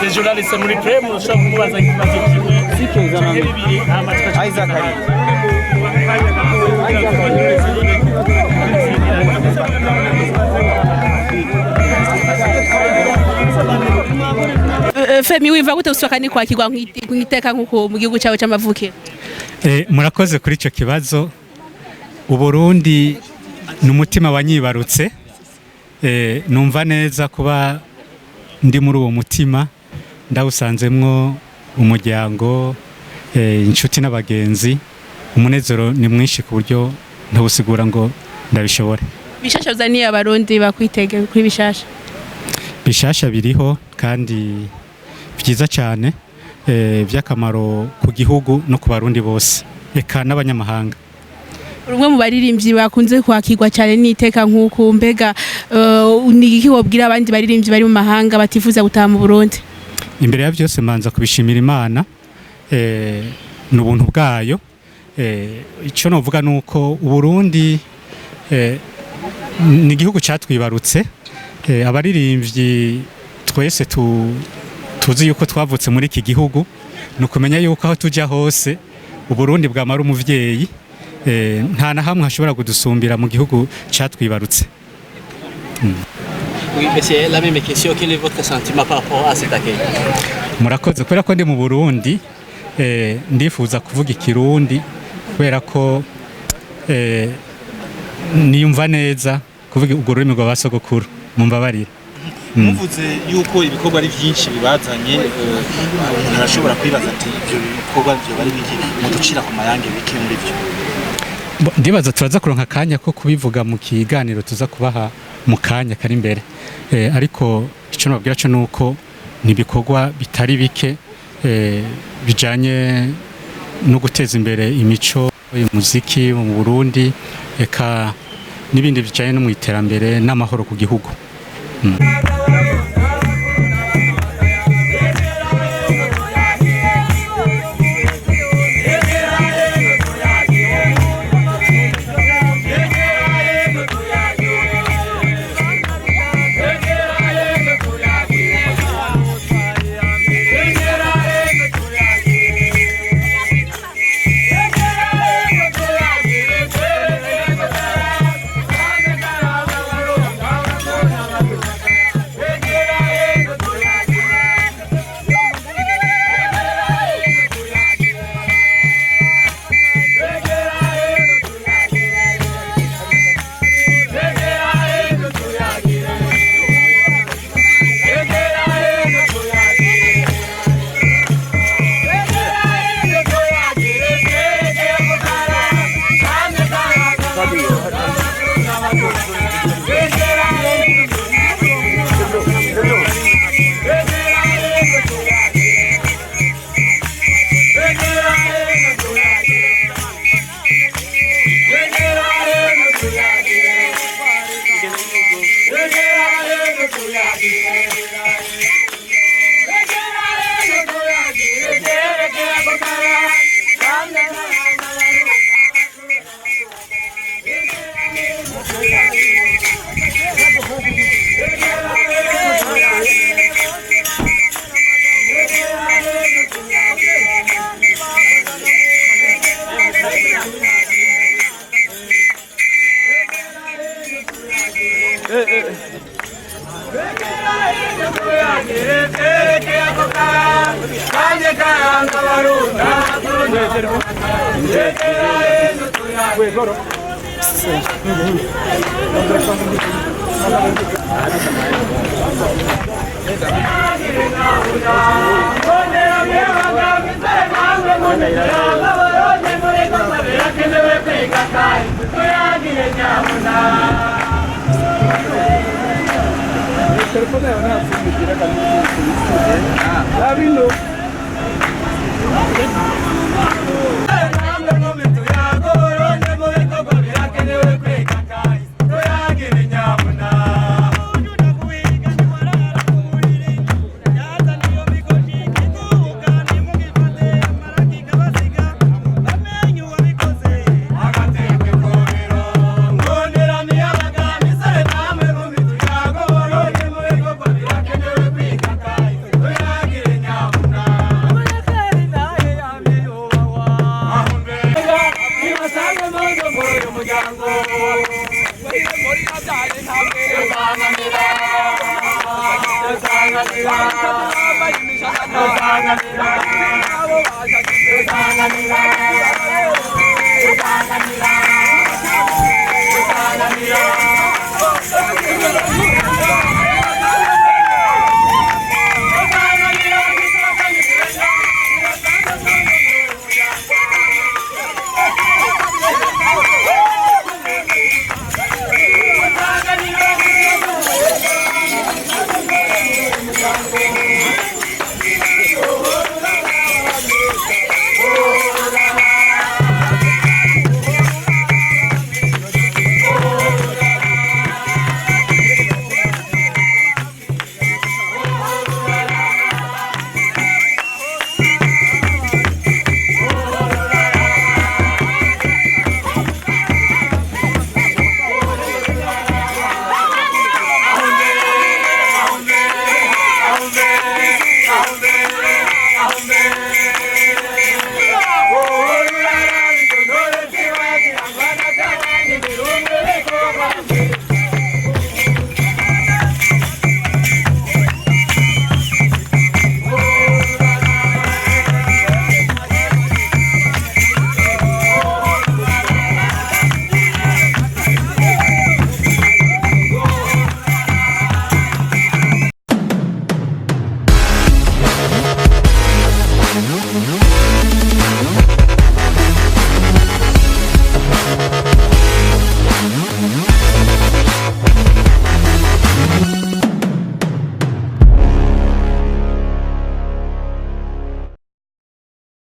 Les journalistes muri prêt mushobora kumubaza ikibazo kimwe bibiri amatwa Isaac ari Femi wiva gute uswakani kwakirwa nk'iteka nkuko mu gihugu cyawe cy'amavukiro? Murakoze kuri ico kibazo. Uburundi n'umutima wanyibarutse, numva neza kuba ndi muri uwo mutima, ndawusanzemwo umuryango, inshuti n'abagenzi. Umunezero ni mwinshi ku buryo ntawusigura ngo ndabishobore. Bishasha uzaniye abarundi bakwitege kuri bishasha? Bishasha biriho kandi byiza cyane, by'akamaro ku gihugu no ku barundi bose, eka n'abanyamahanga. Urumwe mu baririmbyi bakunze kwakirwa cyane n'iteka nkuko, mbega ni iki wobwira abandi baririmbyi bari mu mahanga batifuza gutaha mu Burundi? Imbere ya byose manza kubishimira Imana, n'ubuntu bwayo. Icyo novuga nuko Uburundi ni igihugu cyatwibarutse, abaririmbyi twese tuzi yuko twavutse muri iki gihugu, nukumenya yuko aho tujya hose Uburundi bwamara umuvyeyi, nta na hamwe hashobora kudusumbira mu gihugu cyatwibarutse. Oui, monsieur, la même question, quel est votre sentiment par rapport à cet accueil? Murakoze, kubera ko ndi mu Burundi, ndifuza kuvuga ikirundi kubera ko niyumva neza kuvuga urwo rurimi rwa basogokuru. Mumbabarira. Muvuze yuko ibikorwa ari byinshi bibazanye, umuntu arashobora kwibaza ati ibyo bikorwa byo bari biki muducira ku mayange bike muri byo? Ndibaza turaza kuronka akanya ko kubivuga mu kiganiro tuza kubaha mu kanya kari imbere, ariko icyo nababwira cyo nuko nibikorwa bitari bike bijanye no guteza imbere imico y'umuziki mu Burundi, eka n'ibindi bijanye no mu iterambere n'amahoro ku gihugu.